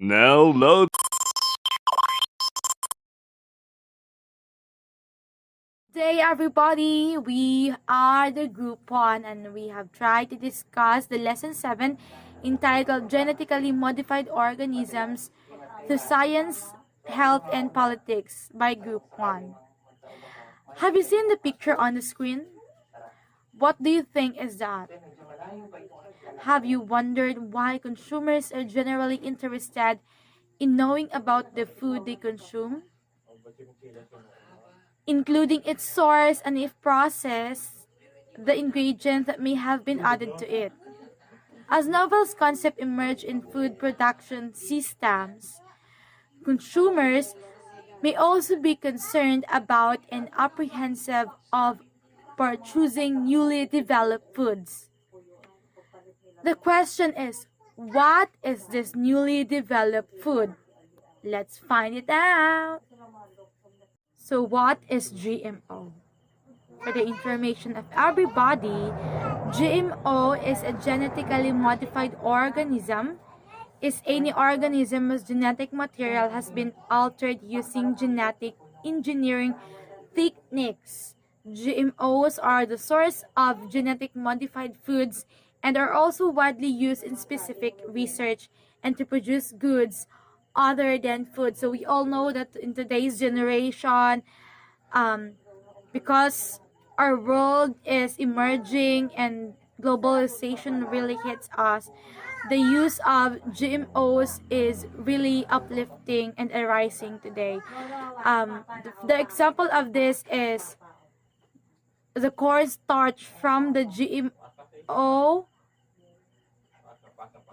Now load. Today, everybody, we are the group 1 and we have tried to discuss the lesson 7 entitled Genetically Modified Organisms to Science, Health, and Politics by group 1. Have you seen the picture on the screen? What do you think is that? Have you wondered why consumers are generally interested in knowing about the food they consume, including its source and if processed, the ingredients that may have been added to it? As novel concepts emerge in food production systems, consumers may also be concerned about and apprehensive of purchasing newly developed foods. The question is, what is this newly developed food? Let's find it out. So what is GMO? For the information of everybody, GMO is a genetically modified organism. Is any organism whose genetic material has been altered using genetic engineering techniques. GMOs are the source of genetic modified foods and are also widely used in specific research and to produce goods other than food. So we all know that in today's generation, um, because our world is emerging and globalization really hits us, the use of GMOs is really uplifting and arising today. The example of this is the cornstarch from the GMO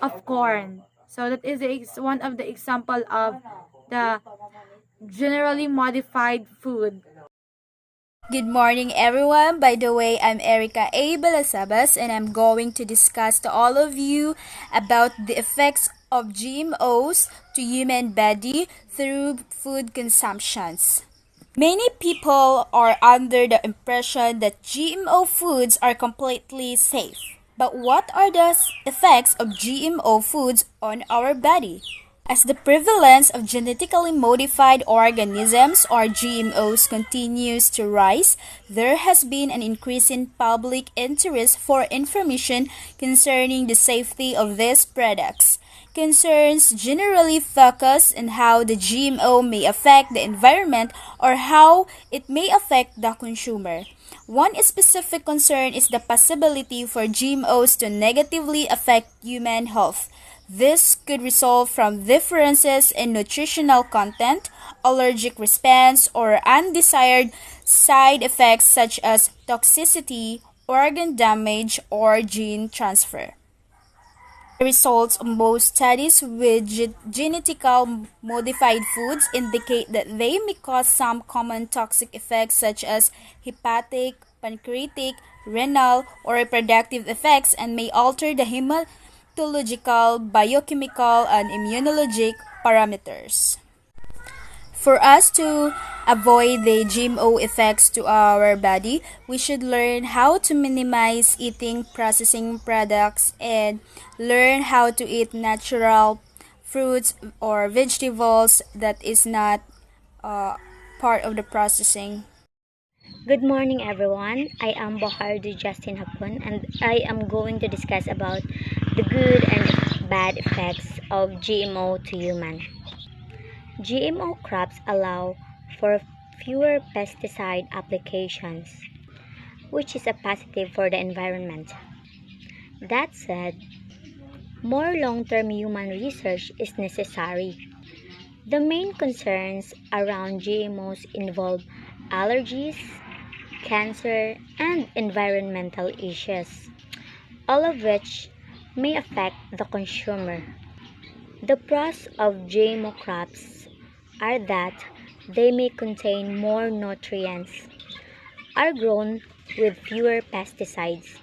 of corn. So that is one of the example of the generally modified food. Good morning, everyone. By the way, I'm Erica A. Balasabas, and I'm going to discuss to all of you about the effects of GMOs to human body through food consumptions. Many people are under the impression that GMO foods are completely safe. But what are the effects of GMO foods on our body? As the prevalence of genetically modified organisms or GMOs continues to rise, there has been an increase in public interest for information concerning the safety of these products. Concerns generally focus on how the GMO may affect the environment or how it may affect the consumer. One specific concern is the possibility for GMOs to negatively affect human health. This could result from differences in nutritional content, allergic response, or undesired side effects such as toxicity, organ damage, or gene transfer. The results of most studies with genetically modified foods indicate that they may cause some common toxic effects such as hepatic, pancreatic, renal, or reproductive effects and may alter the hematological, biochemical, and immunologic parameters. For us to avoid the GMO effects to our body, we should learn how to minimize eating processing products and learn how to eat natural fruits or vegetables that is not part of the processing. Good morning, everyone. I am Bahardi Justin Hapon, and I am going to discuss about the good and bad effects of GMO to human. GMO crops allow for fewer pesticide applications, which is a positive for the environment. That said, more long-term human research is necessary. The main concerns around GMOs involve allergies, cancer, and environmental issues, all of which may affect the consumer. The pros of GMO crops are that they may contain more nutrients, are grown with fewer pesticides,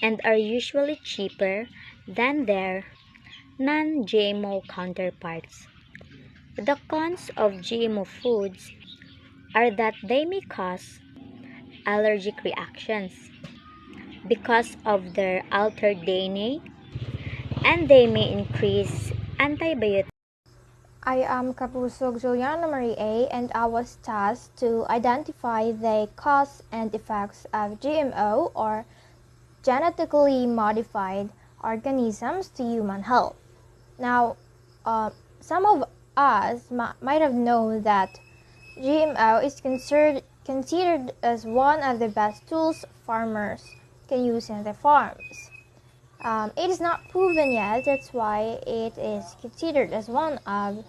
and are usually cheaper than their non-GMO counterparts. The cons of GMO foods are that they may cause allergic reactions because of their altered DNA, and they may increase antibiotic I am Kapusog Juliana Marie A, and I was tasked to identify the cause and effects of GMO or genetically modified organisms to human health. Now, some of us might have known that GMO is considered as one of the best tools farmers can use in their farms. It is not proven yet, that's why it is considered as one of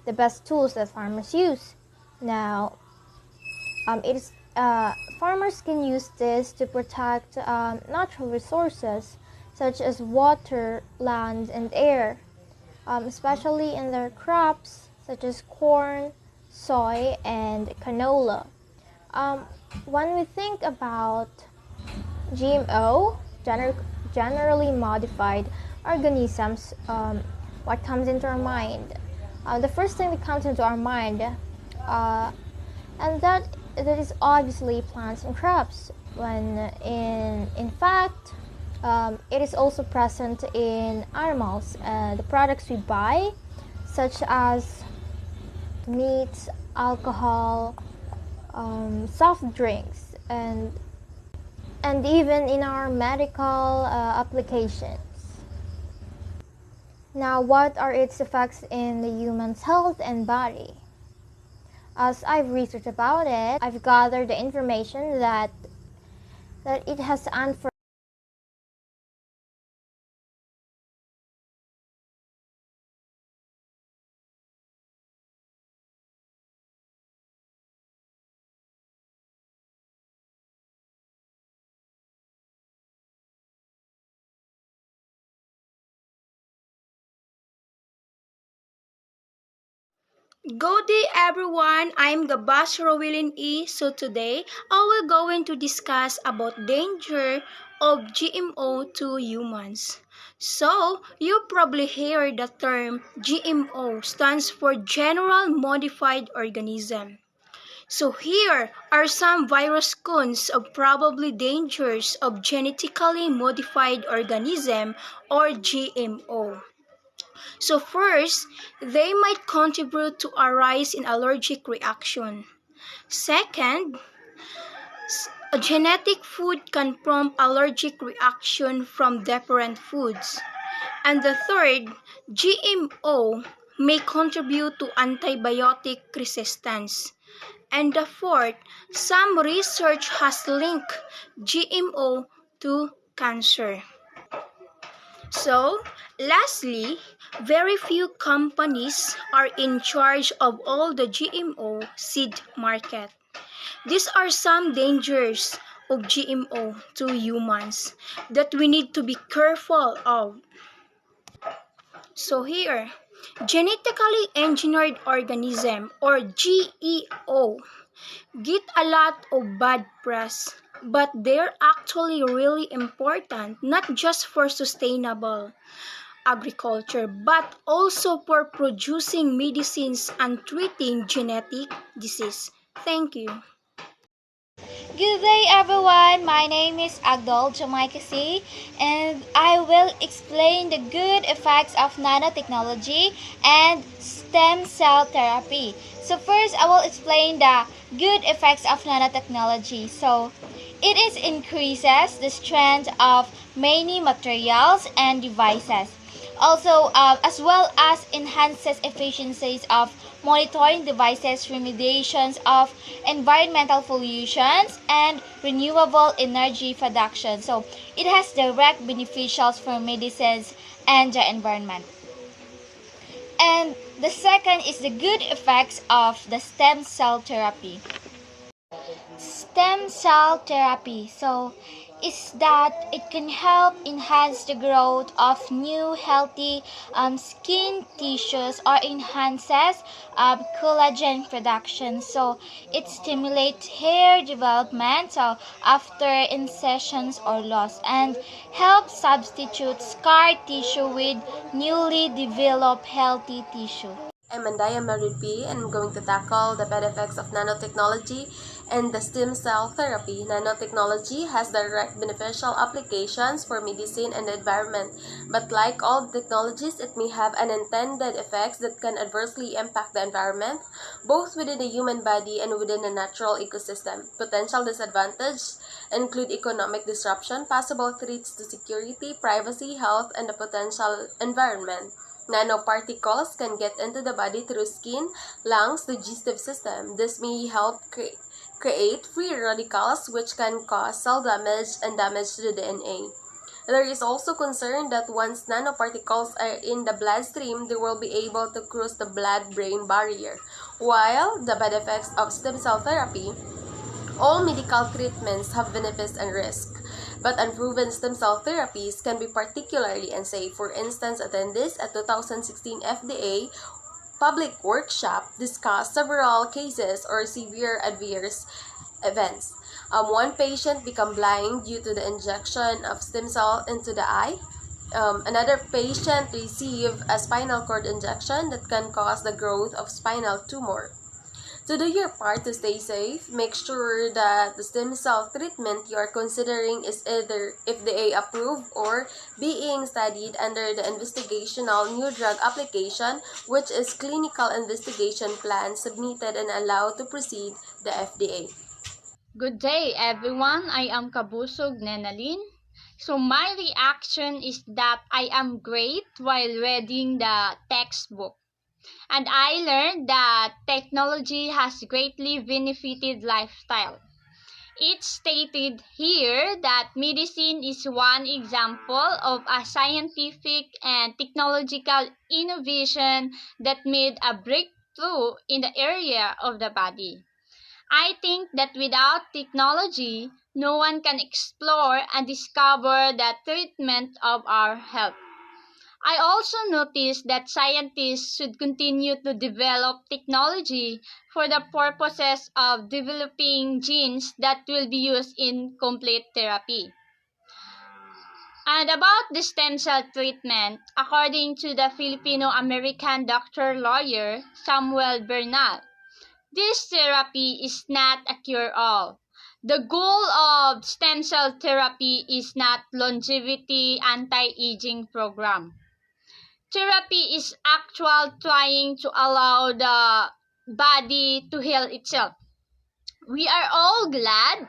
the best tools that farmers use. Now, it is farmers can use this to protect natural resources such as water, land, and air, especially in their crops such as corn, soy, and canola. Um, when we think about GMO, generally modified organisms, what comes into our mind? The first thing that comes into our mind, and that is obviously plants and crops. When in fact, it is also present in animals. The products we buy, such as meats, alcohol, soft drinks, and even in our medical applications. Now, what are its effects in the human's health and body? As I've researched about it, I've gathered the information that it has unfor Good day everyone, I'm Gabas Rowilin E. So today, I will going to discuss about danger of GMO to humans. So, you probably hear the term GMO stands for General Modified Organism. So here are some virus cons of probably dangers of genetically modified organism or GMO. So first, they might contribute to a rise in allergic reaction. Second, a genetic food can prompt allergic reaction from different foods. And the third, GMO may contribute to antibiotic resistance. And the fourth, some research has linked GMO to cancer. So, lastly, very few companies are in charge of all the GMO seed market. These are some dangers of GMO to humans that we need to be careful of. So here, genetically engineered organism or GEO get a lot of bad press, but they're actually really important not just for sustainable agriculture but also for producing medicines and treating genetic disease. Thank you. Good day, everyone. My name is Agdol Jamaikasi, and I will explain the good effects of nanotechnology and stem cell therapy. So, first, I will explain the good effects of nanotechnology. So, it is increases the strength of many materials and devices. Also, as well as enhances efficiencies of monitoring devices, remediations of environmental pollutions, and renewable energy production. So, it has direct beneficials for medicines and the environment. And the second is the good effects of the stem cell therapy. Stem cell therapy is that it can help enhance the growth of new healthy skin tissues or enhances collagen production. So it stimulates hair development after incisions or loss, and helps substitute scar tissue with newly developed healthy tissue. I'm Andaya Marid P, and I'm going to tackle the bad effects of nanotechnology and the stem cell therapy. Nanotechnology has direct beneficial applications for medicine and the environment, but like all technologies, it may have unintended effects that can adversely impact the environment, both within the human body and within the natural ecosystem. Potential disadvantages include economic disruption, possible threats to security, privacy, health, and the potential environment. Nanoparticles can get into the body through skin, lungs, digestive system. This may help create free radicals which can cause cell damage and damage to the DNA. There is also concern that once nanoparticles are in the bloodstream, they will be able to cross the blood-brain barrier. While the bad effects of stem cell therapy, all medical treatments have benefits and risks, but unproven stem cell therapies can be particularly unsafe. For instance, attendees at 2016 FDA public workshop discussed several cases or severe adverse events. One patient became blind due to the injection of stem cell into the eye. Another patient received a spinal cord injection that can cause the growth of spinal tumor. To do your part to stay safe, make sure that the stem cell treatment you are considering is either FDA approved or being studied under the investigational new drug application, which is clinical investigation plan submitted and allowed to proceed the FDA. Good day, everyone. I am Kabusog Nenalin. So my reaction is that I am great while reading the textbook. And I learned that technology has greatly benefited lifestyle. It's stated here that medicine is one example of a scientific and technological innovation that made a breakthrough in the area of the body. I think that without technology, no one can explore and discover the treatment of our health. I also noticed that scientists should continue to develop technology for the purposes of developing genes that will be used in complete therapy. And about the stem cell treatment, according to the Filipino-American doctor lawyer Samuel Bernal, this therapy is not a cure-all. The goal of stem cell therapy is not longevity anti-aging program. Therapy is actual trying to allow the body to heal itself. We are all glad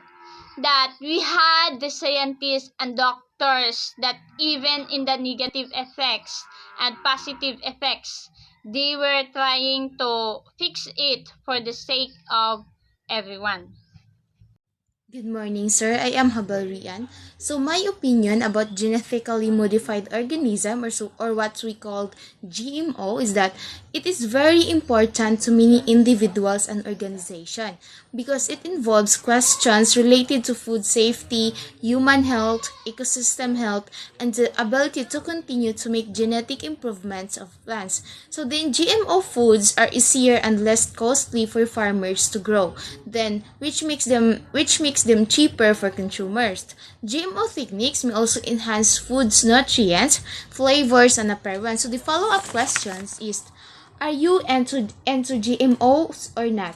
that we had the scientists and doctors that even in the negative effects and positive effects, they were trying to fix it for the sake of everyone. Good morning, sir. I am Habal Rian. So, my opinion about genetically modified organism, or what we call GMO, is that it is very important to many individuals and organizations because it involves questions related to food safety, human health, ecosystem health, and the ability to continue to make genetic improvements of plants. So, then GMO foods are easier and less costly for farmers to grow, then which makes them cheaper for consumers. GMO techniques may also enhance food's nutrients, flavors, and appearance. So the follow-up questions is, are you into GMOs or not?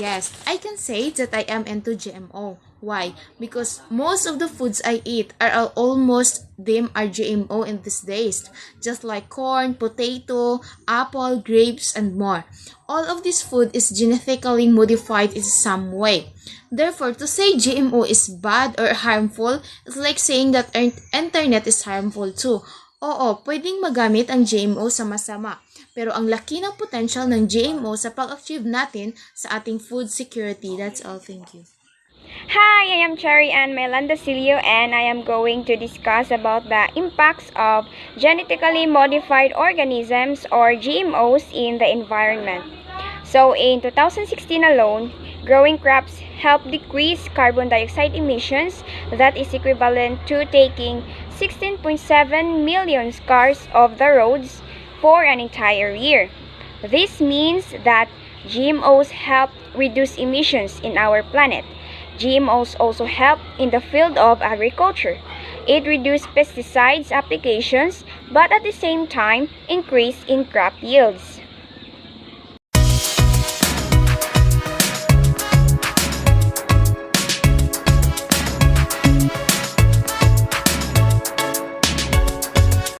Yes, I can say that I am into GMO. Why? Because most of the foods I eat are almost them are GMO in these days, just like corn, potato, apple, grapes, and more. All of this food is genetically modified in some way. Therefore, to say GMO is bad or harmful is like saying that internet is harmful too. Oo, pwedeng magamit ang GMO sa masama. Pero ang laki ng potential ng GMO sa pag-achieve natin sa ating food security. That's all. Thank you. Hi, I am Cherry Ann Melandacilio and I am going to discuss about the impacts of genetically modified organisms or GMOs in the environment. So in 2016 alone, growing crops help decrease carbon dioxide emissions that is equivalent to taking 16.7 million cars off the roads for an entire year. This means that GMOs help reduce emissions in our planet. GMOs also help in the field of agriculture. It reduces pesticides applications but at the same time increase in crop yields.